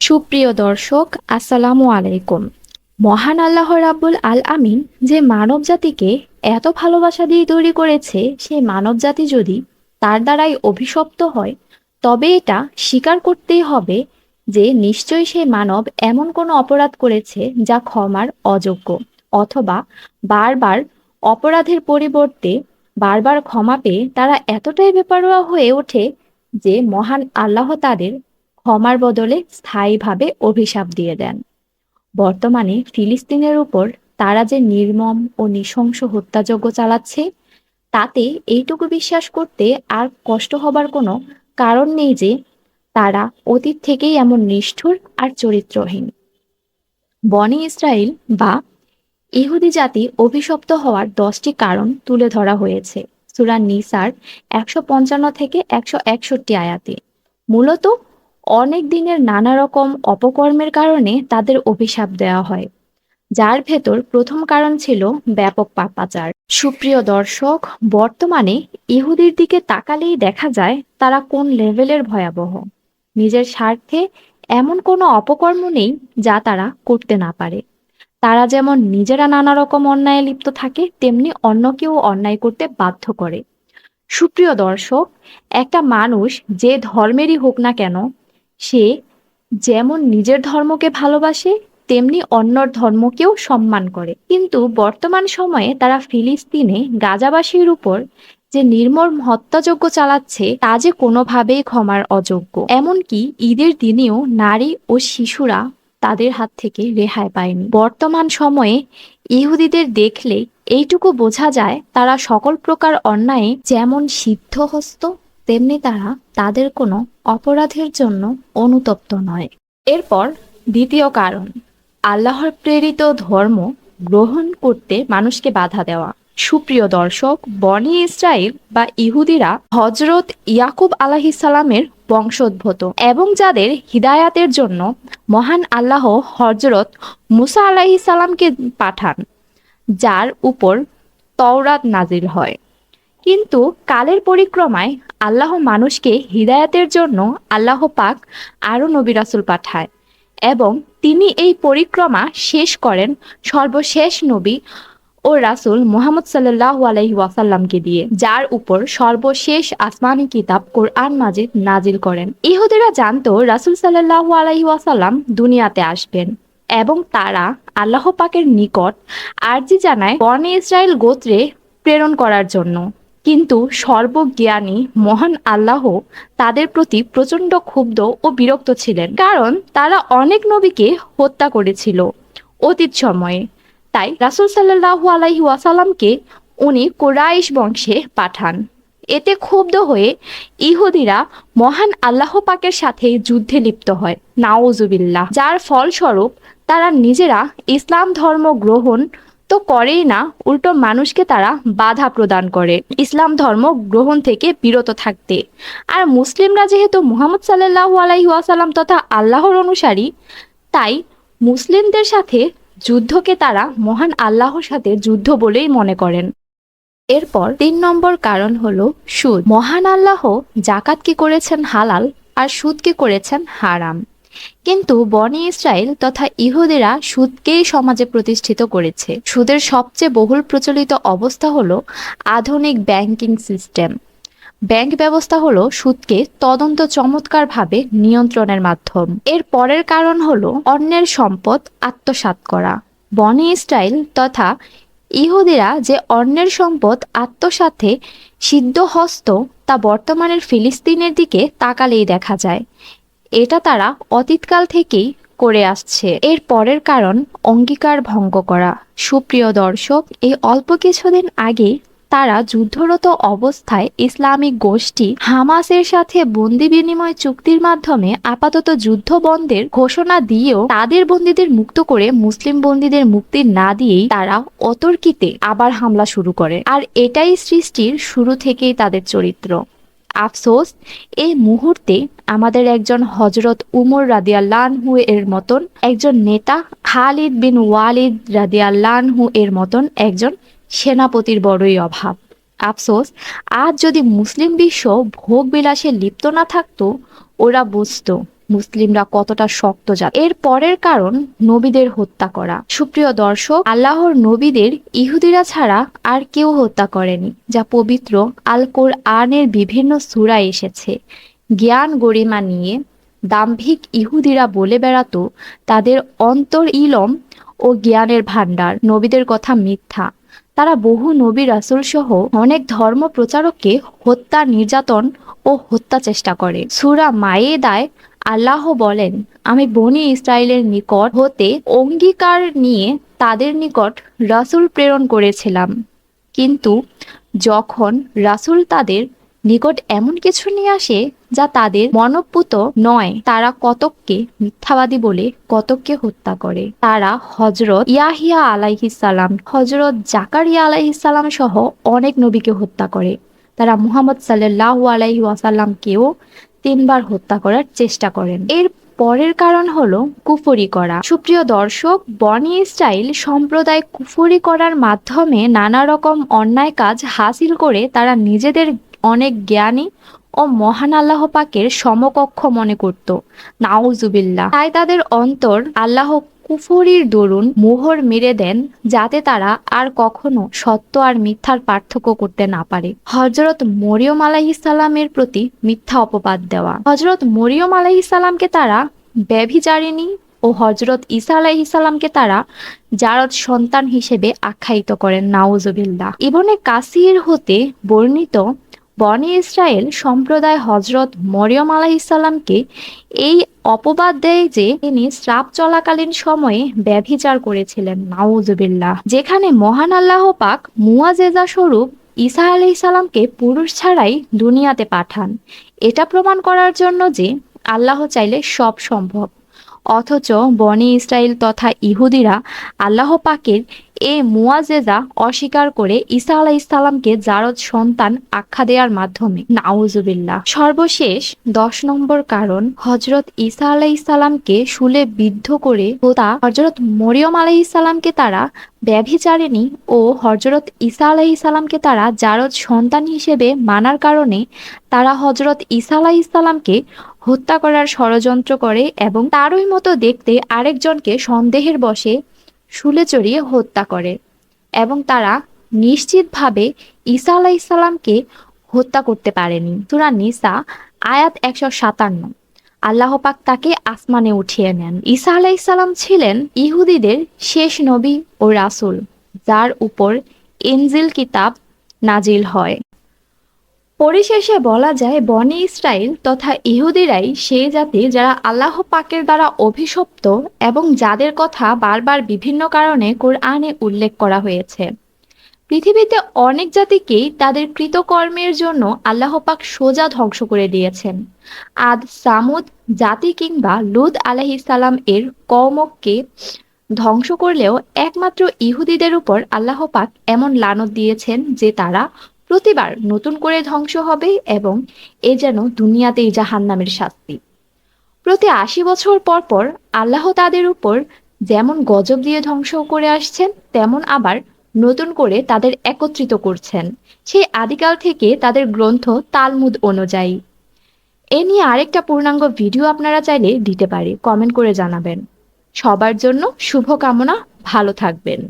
সুপ্রিয় দর্শক, আসসালামু আলাইকুম। মহান আল্লাহ রাব্বুল আল আমিন যে মানব জাতিকে এত ভালোবাসা দিয়ে তৈরি করেছে, সেই মানব জাতি যদি তার দ্বারাই অভিশপ্ত হয়, তবে এটা স্বীকার করতেই হবে যে নিশ্চয়ই সেই মানব এমন কোনো অপরাধ করেছে যা ক্ষমার অযোগ্য, অথবা বারবার অপরাধের পরিবর্তে বারবার ক্ষমা পেয়ে তারা এতটাই বেপরোয়া হয়ে ওঠে যে মহান আল্লাহ তাদের ক্ষমার বদলে স্থায়ীভাবে অভিশাপ দিয়ে দেন। বর্তমানে ফিলিস্তিনের উপর তারা যে নির্মম ও নৃশংস হত্যাযজ্ঞ চালাচ্ছে, তাতে এইটুকু বিশ্বাস করতে আর কষ্ট হবার কোনো কারণ নেই যে তারা অতীত থেকেই এমন নিষ্ঠুর আর চরিত্রহীন। বনি ইসরাইল বা ইহুদি জাতি অভিশপ্ত হওয়ার 10টি কারণ তুলে ধরা হয়েছে সূরা নিসার 155 থেকে 161 আয়াতে। মূলত অনেক দিনের নানা রকম অপকর্মের কারণে তাদের অভিশাপ দেওয়া হয়, যার ভেতর প্রথম কারণ ছিল ব্যাপক পাপাচার। সুপ্রিয় দর্শক, বর্তমানে ইহুদির দিকে তাকালেই দেখা যায় তারা কোন লেভেলের ভয়াবহ। নিজের স্বার্থে এমন কোনো অপকর্ম নেই যা তারা করতে না পারে। তারা যেমন নিজেরা নানা রকম অন্যায়ে লিপ্ত থাকে, তেমনি অন্যকেও অন্যায় করতে বাধ্য করে। সুপ্রিয় দর্শক, একটা মানুষ যে ধর্মেরই হোক না কেন, সে যেমন নিজের ধর্মকে ভালোবাসে তেমনি অন্যর ধর্মকেও সম্মান করে। কিন্তু বর্তমান সময়ে তারা ফিলিস্তিনে গাজাবাসীর উপর যে নির্মম হত্যাযজ্ঞ চালাচ্ছে তা যে কোনোভাবেই ক্ষমার অযোগ্য। এমনকি ঈদের দিনেও নারী ও শিশুরা তাদের হাত থেকে রেহাই পায়নি। বর্তমান সময়ে ইহুদিদের দেখলে এইটুকু বোঝা যায় তারা সকল প্রকার অন্যায়ে যেমন সিদ্ধহস্ত, তেমনি তারা তাদের কোনো অপরাধের জন্য অনুতপ্ত নয়। এরপর দ্বিতীয় কারণ, আল্লাহর প্রেরিত ধর্ম গ্রহণ করতে মানুষকে বাধা দেওয়া। সুপ্রিয় দর্শক, বনি ইসরাইল বা ইহুদিরা হজরত ইয়াকুব আলাইহিসসালামের বংশোদ্ভূত এবং যাদের হিদায়াতের জন্য মহান আল্লাহ হজরত মুসা আলাইহিসসালামকে পাঠান, যার উপর তওরাত নাজিল হয়। কিন্তু কালের পরিক্রমায় আল্লাহ মানুষকে হিদায়াতের জন্য আল্লাহ পাক আরও নবী রাসূল পাঠায় এবং তিনি এই পরিক্রমা শেষ করেন সর্বশেষ নবী ও রাসূল মুহাম্মদ সাল্লাল্লাহু আলাইহি ওয়াসাল্লামকে দিয়ে, যার উপর সর্বশেষ আসমানি কিতাব কোরআন মাজিদ নাজিল করেন। ইহুদিরা জানতো রাসূল সাল্লাল্লাহু আলাইহি ওয়াসাল্লাম দুনিয়াতে আসবেন এবং তারা আল্লাহ পাকের নিকট আরজি জানায় বনি ইসরাইল গোত্রে প্রেরণ করার জন্য। কিন্তু সর্বজ্ঞানী মহান আল্লাহ তাদের প্রতি প্রচণ্ড ক্ষুব্ধ ও বিরক্ত ছিলেন, কারণ তারা অনেক নবীকে হত্যা করেছিল অতীত সময়ে। তাই রাসূল সাল্লাল্লাহু আলাইহি ওয়াসাল্লামকে উনি কুরাইশ বংশে পাঠান। এতে ক্ষুব্ধ হয়ে ইহুদিরা মহান আল্লাহ পাকের সাথে যুদ্ধে লিপ্ত হয়, নাউজুবিল্লাহ, যার ফলস্বরূপ তারা নিজেরা ইসলাম ধর্ম গ্রহণ তো করেই না, উল্টো মানুষকে তারা বাধা প্রদান করে ইসলাম ধর্ম গ্রহণ থেকে বিরত থাকতে। আর মুসলিমরা যেহেতু মুহাম্মদ সাল্লাল্লাহু আলাইহি ওয়াসাল্লাম তথা আল্লাহর অনুসারী, তাই মুসলিমদের সাথে যুদ্ধকে তারা মহান আল্লাহর সাথে যুদ্ধ বলেই মনে করেন। এরপর 3 নম্বর কারণ হলো সুদ। মহান আল্লাহ জাকাতকে করেছেন হালাল আর সুদকে করেছেন হারাম, কিন্তু বনি ইসরাইল তথা ইহুদিরা সুদকেই সমাজে প্রতিষ্ঠিত করেছে। সুদের সবচেয়ে বহুল প্রচলিত অবস্থা হলো আধুনিক ব্যাংকিং সিস্টেম। ব্যাংক ব্যবস্থা হলো সুদকে তদন্ত চমৎকারভাবে নিয়ন্ত্রণের মাধ্যম। এর পরের কারণ হলো অন্যের সম্পদ আত্মসাৎ করা। বনি ইসরাইল তথা ইহুদিরা যে অন্যের সম্পদ আত্মসাতে সিদ্ধহস্ত, তা বর্তমানের ফিলিস্তিনের দিকে তাকালেই দেখা যায়। এটা তারা অতীতকাল থেকেই করে আসছে। এর পরের কারণ অঙ্গীকার ভঙ্গ করা। সুপ্রিয় দর্শক, এই অল্প কিছুদিন আগে তারা যুদ্ধরত অবস্থায় ইসলামিক গোষ্ঠী হামাসের সাথে বন্দি বিনিময় চুক্তির মাধ্যমে আপাতত যুদ্ধ বন্ধের ঘোষণা দিয়েও তাদের বন্দীদের মুক্ত করে মুসলিম বন্দীদের মুক্তি না দিয়েই তারা অতর্কিতে আবার হামলা শুরু করে। আর এটাই সৃষ্টির শুরু থেকেই তাদের চরিত্র। আফসোস, এই মুহূর্তে আমাদের একজন হজরত উমর রাদিয়াল্লাহু আনহু এর মতন একজন নেতা, খালিদ বিন ওয়ালিদ রাদিয়াল্লাহু আনহু এর মতন একজন সেনাপতির বড়ই অভাব। আফসোস, আজ যদি মুসলিম বিশ্ব ভোগ বিলাসে লিপ্ত না থাকতো, ওরা বুঝতো মুসলিমরা কতটা শক্ত জাত। এর পরের কারণ নবীদের হত্যা করা। সুপ্রিয় দর্শক, আল্লাহর নবীদের ইহুদিরা ছাড়া আর কেউ হত্যা করেনি, যা পবিত্র আল কোরআনের বিভিন্ন সূরায় এসেছে। জ্ঞান গরিমা নিয়ে দাম্ভিক ইহুদিরা বলে বেড়াতো তাদের অন্তর ইলম ও জ্ঞানের ভাণ্ডার। নবীদের কথা মিথ্যা। তারা বহু নবী রাসূল সহ অনেক ধর্ম প্রচারককে হত্যা, নির্যাতন ও হত্যা চেষ্টা করে। সূরা মায়েদায় আল্লাহ বলেন, আমি বনী ইসরায়েলের নিকট হতে অঙ্গীকার নিয়ে তাদের নিকট রাসূল প্রেরণ করেছিলাম, কিন্তু যখন রাসূল তাদের নিকট এমন কিছু নিয়ে আসে যা তাদের মনঃপূত নয়, তারা কতককে মিথ্যাবাদী বলে কতককে হত্যা করে। তারা হযরত ইয়াহিয়া আলাইহিস সালাম, হযরত জাকারিয়া আলাইহিস সালাম সহ অনেক নবীকে হত্যা করে। তারা মুহাম্মদ সাল্লাল্লাহু আলাইহি ওয়াসাল্লামকেও 3 বার হত্যা করার চেষ্টা করেন। এর পরের কারণ হলো কুফরি করা। সুপ্রিয় দর্শক, বনী ইসরাইল সম্প্রদায় কুফরি করার মাধ্যমে নানা রকম অন্যায় কাজ হাসিল করে তারা নিজেদের অনেক জ্ঞানী ও মহান আল্লাহ পাকের সমকক্ষ মনে করত। নাউজুবিল্লাহ। তাই তাদের অন্তর আল্লাহ কুফরির দরুন মোহর মেরে দেন, যাতে তারা আর কখনো সত্য আর মিথ্যার পার্থক্য করতে না পারে। হযরত মরিয়ম আলাইহিস সালামের প্রতি মিথ্যা অপবাদ দেওয়া। হযরত মরিয়ম আলাইহিস সালামকে তারা ব্যভিচারিণী ও হযরত ঈসা আলাইহিস সালামকে তারা জারজ সন্তান হিসেবে আখ্যায়িত করেন। নাউজুবিল্লাহ। ইবনে কাসির হতে বর্ণিত, বনী ইসরায়েল সম্প্রদায় হযরত মরিয়ম আলাইহিস সালামকে এই অপবাদ দেয় যে তিনি শ্রাপ চলাকালীন সময়ে ব্যভিচার করেছিলেন। নাউজুবিল্লাহ। যেখানে মহান আল্লাহ পাক মুআজিজা স্বরূপ ঈসা আলাইহিস সালামকে পুরুষ ছাড়াই দুনিয়াতে পাঠান, এটা প্রমাণ করার জন্য যে আল্লাহ চাইলে সব সম্ভব। অথচ বনী ইসরাইল তথা ইহুদিরা আল্লাহ পাকের এ মুআজিজা অস্বীকার করে ঈসা আলাইহিস সালামকে জারজ সন্তান আখ্যা দেওয়ার মাধ্যমে। নাউজুবিল্লাহ। সর্বশেষ 10 নম্বর কারণ, হযরত ঈসা আলাইহিস সালামকে শুলে বিদ্ধ করে হত্যা। হযরত মরিয়ম আলাইহিস সালামকে তারা ব্যভিচারিণী ও হযরত ঈসা আলাইহিস সালামকে তারা জারজ সন্তান হিসেবে মানার কারণে তারা হযরত ঈসা আলাইহিস সালামকে হত্যা করার ষড়যন্ত্র করে এবং তারই মতো দেখতে আরেকজনকে সন্দেহের বশে শুলে চড়িয়ে হত্যা করে, এবং তারা নিশ্চিতভাবে ঈসা আলাইহিস সালামকে হত্যা করতে পারেনি। সূরা নিসা আয়াত 157। আল্লাহ পাক তাকে আসমানে উঠিয়ে নেন। ঈসা আলাইহিস সালাম ছিলেন ইহুদিদের শেষ নবী ও রাসূল, যার উপর ইনজিল কিতাব নাজিল হয়। পরিশেষে বলা যায়, বনী ইসরাইল তথা ইহুদিরাই সেই জাতি যারা আল্লাহ পাকের দ্বারা অভিশপ্ত এবং যাদের কথা বারবার বিভিন্ন কারণে কোরআনে উল্লেখ করা হয়েছে। পৃথিবীতে অনেক জাতিকেই তাদের কৃতকর্মের জন্য আল্লাহ পাক সোজা ধ্বংস করে দিয়েছেন। আদ, সামুদ জাতি কিংবা লূত আলাইহিস সালাম এর কওমকে ধ্বংস করলেও একমাত্র ইহুদিদের উপর আল্লাহ পাক এমন লানত দিয়েছেন যে তারা প্রতিবার নতুন করে ধ্বংস হবে, এবং এ যেন দুনিয়াতেই জাহান্নামের শাস্তি। প্রতি 80 বছর পর পর আল্লাহ তাদের উপর যেমন গজব দিয়ে ধ্বংস করে আসছেন, তেমন আবার নতুন করে তাদের একত্রিত করছেন সেই আদিকাল থেকে তাদের গ্রন্থ তালমুদ অনুযায়ী। এ নিয়ে আরেকটা পূর্ণাঙ্গ ভিডিও আপনারা চাইলে দিতে পারি, কমেন্ট করে জানাবেন। সবার জন্য শুভকামনা, ভালো থাকবেন।